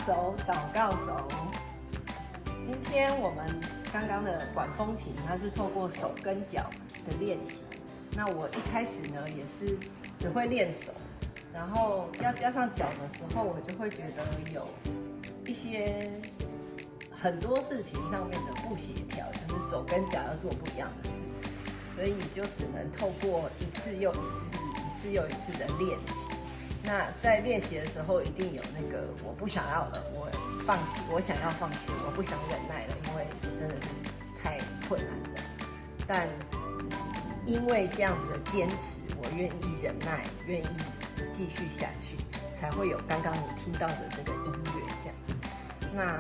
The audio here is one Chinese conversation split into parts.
手祷告手。今天我们刚刚的管风琴，它是透过手跟脚的练习。那我一开始呢，也是只会练手，然后要加上脚的时候，我就会觉得有一些很多事情上面的不协调，就是手跟脚要做不一样的事，所以就只能透过一次又一次、一次又一次的练习。那在练习的时候，一定有那个我不想要了，我放弃，我想要放弃，我不想忍耐了，因为真的是太困难了。但因为这样子的坚持，我愿意忍耐，愿意继续下去，才会有刚刚你听到的这个音乐这样。那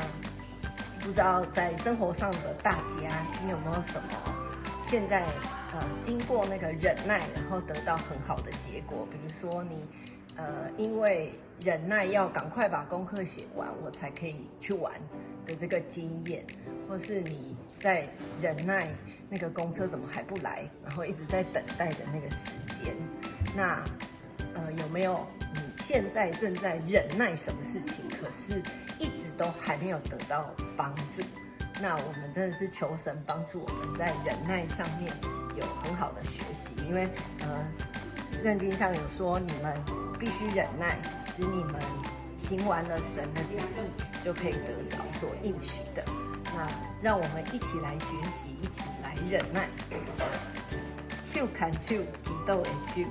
不知道在生活上的大家，你有没有什么现在经过那个忍耐，然后得到很好的结果？比如说你因为忍耐要赶快把功课写完，我才可以去玩的这个经验，或是你在忍耐那个公车怎么还不来，然后一直在等待的那个时间。那有没有你现在正在忍耐什么事情，可是一直都还没有得到帮助？那我们真的是求神帮助我们在忍耐上面有很好的学习，因为圣经上有说，你们必须忍耐，使你们行完了神的旨意，就可以得着所应许的。那让我们一起来学习，一起来忍耐。手牵手，祈祷的手。